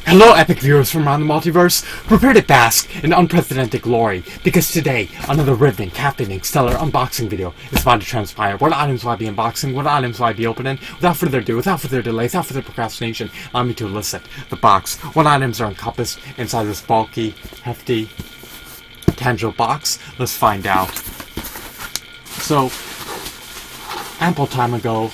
Hello, epic viewers from around the multiverse. Prepare to bask in unprecedented glory, because today, another riveting, captivating, stellar unboxing video is about to transpire. What items will I be unboxing? What items will I be opening? Without further ado, without further delay, without further procrastination, allow me to elicit the box. What items are encompassed inside this bulky, hefty, tangible box? Let's find out. So, ample time ago,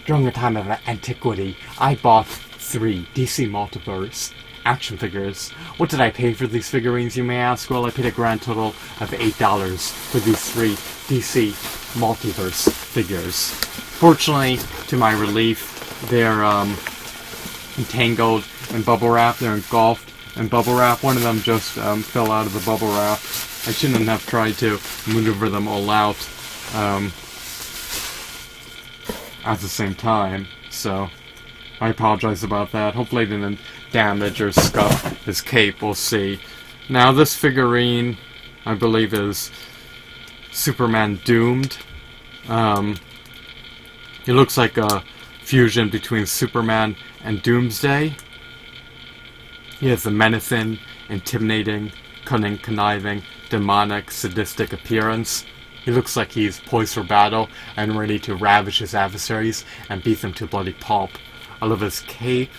during the time of antiquity, I bought 3 DC Multiverse action figures. What did I pay for these figurines, you may ask? Well, I paid a grand total of $8 for these 3 DC Multiverse figures. Fortunately, to my relief, they're entangled in bubble wrap. They're engulfed in bubble wrap. One of them just fell out of the bubble wrap. I shouldn't have tried to maneuver them all out at the same time, so I apologize about that. Hopefully it didn't damage or scuff his cape, we'll see. Now this figurine, I believe, is Superman Doomed. It looks like a fusion between Superman and Doomsday. He has a menacing, intimidating, cunning, conniving, demonic, sadistic appearance. He looks like he's poised for battle and ready to ravage his adversaries and beat them to bloody pulp. I love his cape.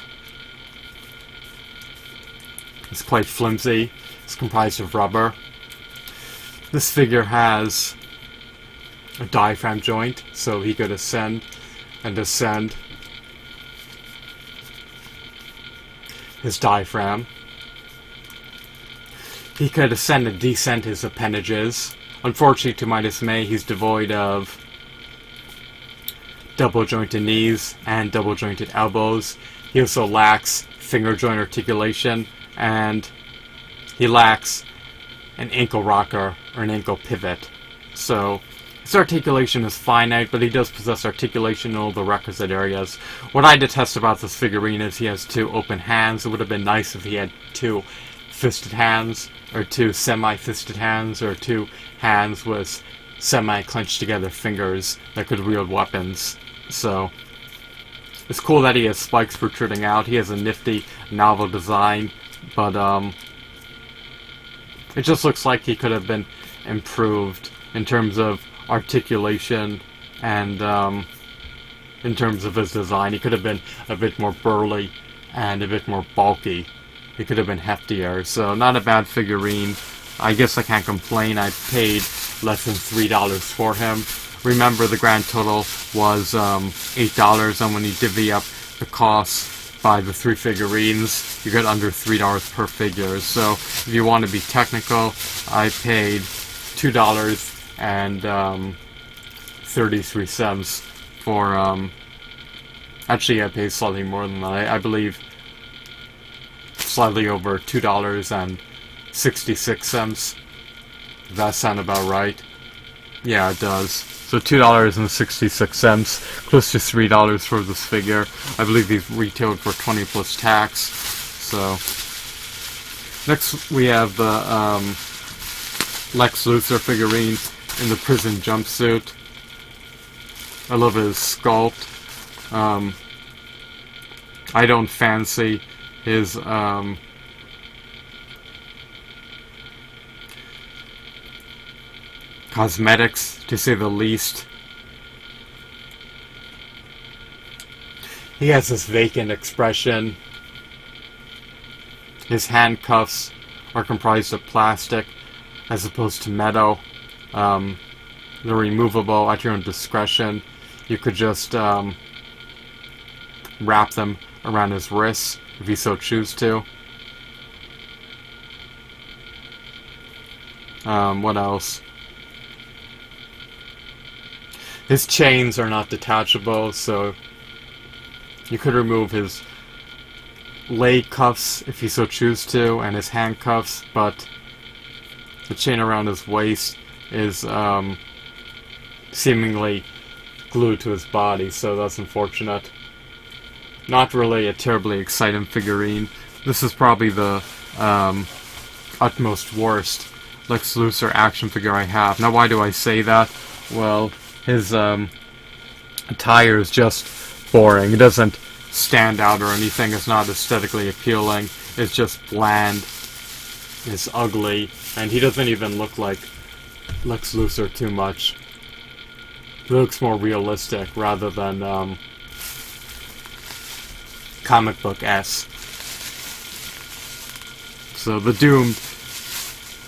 It's quite flimsy. It's comprised of rubber. This figure has a diaphragm joint, so he could ascend and descend his diaphragm. He could ascend and descend his appendages. Unfortunately, to my dismay, he's devoid of double-jointed knees and double-jointed elbows. He also lacks finger joint articulation, and he lacks an ankle rocker or an ankle pivot. So his articulation is finite, but he does possess articulation in all the requisite areas. What I detest about this figurine is he has 2 open hands. It would have been nice if he had 2 fisted hands, or 2 semi-fisted hands, or 2 hands with semi-clenched together fingers that could wield weapons. So it's cool that he has spikes protruding out. He has a nifty, novel design, but it just looks like he could have been improved in terms of articulation and in terms of his design. He could have been a bit more burly and a bit more bulky. He could have been heftier, so not a bad figurine. I guess I can't complain. I paid less than $3 for him. Remember, the grand total was $8, and when you divvy up the cost by the 3 figurines, you get under $3 per figure. So if you want to be technical, I paid $2.33 for, actually I paid slightly more than that. I believe slightly over $2.66. Does that sound about right? Yeah, it does. So $2.66, close to $3 for this figure. I believe these retailed for 20 plus tax. So next we have the Lex Luthor figurine in the prison jumpsuit. I love his sculpt. I don't fancy his cosmetics, to say the least. He has this vacant expression. His handcuffs are comprised of plastic as opposed to metal. They're removable at your own discretion. You could just wrap them around his wrists if you so choose to. What else? His chains are not detachable, so you could remove his leg cuffs if you so choose to, and his handcuffs, but the chain around his waist is seemingly glued to his body, so that's unfortunate. Not really a terribly exciting figurine. This is probably the utmost worst Lex Luthor action figure I have. Now, why do I say that? Well, his attire is just boring. It doesn't stand out or anything. It's not aesthetically appealing. is just bland, is ugly, and he doesn't even look like Lex Luthor too much. He looks more realistic rather than comic book-esque. So the Doomed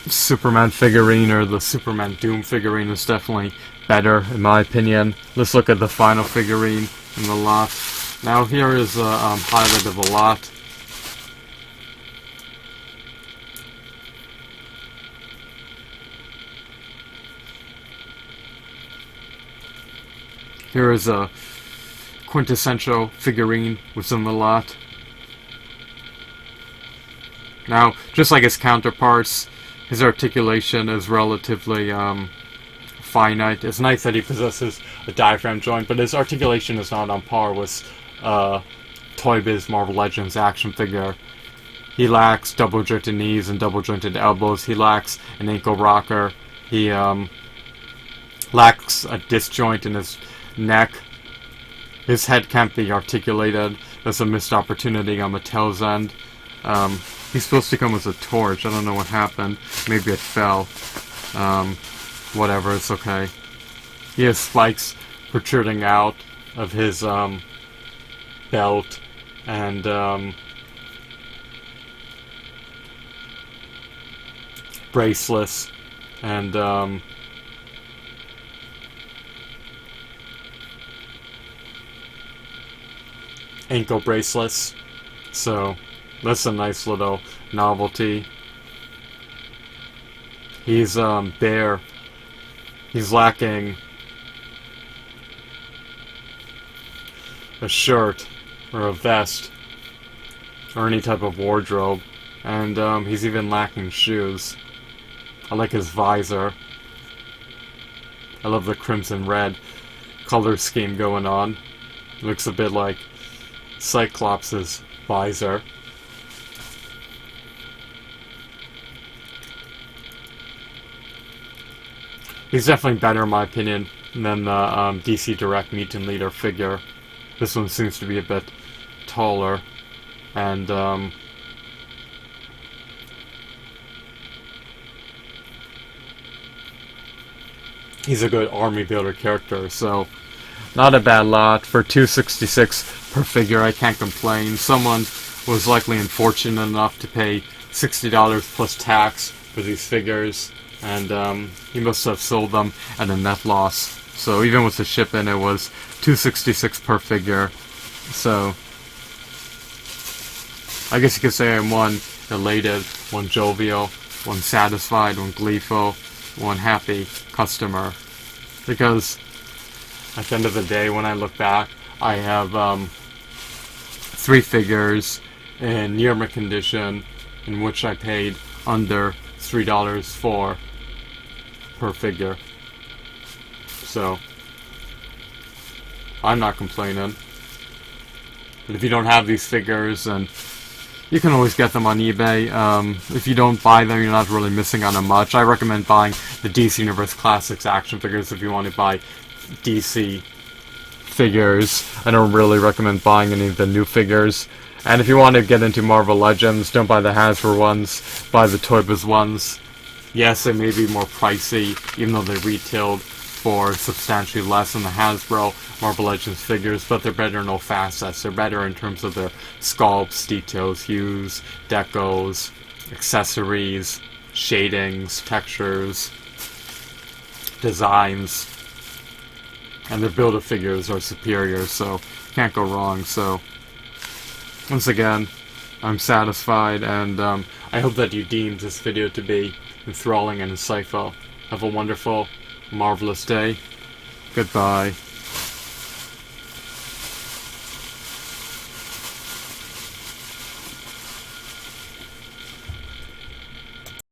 Superman figurine, or the Superman Doom figurine, is definitely better in my opinion. Let's look at the final figurine in the lot. Now here is a highlight of the lot. Here is a quintessential figurine within the lot. Now, just like his counterparts, his articulation is relatively finite. It's nice that he possesses a diaphragm joint, but his articulation is not on par with Toy Biz Marvel Legends action figure. He lacks double jointed knees and double jointed elbows. He lacks an ankle rocker. He lacks a disc joint in his neck. His head can't be articulated. There's a missed opportunity on Mattel's end. He's supposed to come with a torch. I don't know what happened. Maybe it fell. Whatever, it's okay. He has spikes protruding out of his belt, and bracelets, and ankle bracelets. So that's a nice little novelty. He's bare. He's lacking a shirt or a vest or any type of wardrobe, and he's even lacking shoes. I like his visor. I love the crimson red color scheme going on. Looks a bit like Cyclops' visor. He's definitely better in my opinion than the DC Direct Mutant Leader figure. This one seems to be a bit taller, and he's a good army builder character, so not a bad lot. For $266 per figure, I can't complain. Someone was likely unfortunate enough to pay $60 plus tax for these figures, and he must have sold them at a net loss. So even with the shipping, it was $266 per figure. So I guess you could say I'm one elated, one jovial, one satisfied, one gleeful, one happy customer. Because at the end of the day, when I look back, I have 3 figures in near mint condition, in which I paid under $3 for per figure. So I'm not complaining. But if you don't have these figures, then you can always get them on eBay. If you don't buy them, you're not really missing out on much. I recommend buying the DC Universe Classics action figures if you want to buy DC figures. I don't really recommend buying any of the new figures. And if you want to get into Marvel Legends, don't buy the Hasbro ones, buy the Toy Biz ones. Yes, they may be more pricey, even though they retailed for substantially less than the Hasbro Marvel Legends figures, but they're better in all facets. They're better in terms of their sculpts, details, hues, decos, accessories, shadings, textures, designs, and their build-a-figures are superior, so can't go wrong. So once again, I'm satisfied, and I hope that you deemed this video to be enthralling and insightful. Have a wonderful, marvelous day. Goodbye.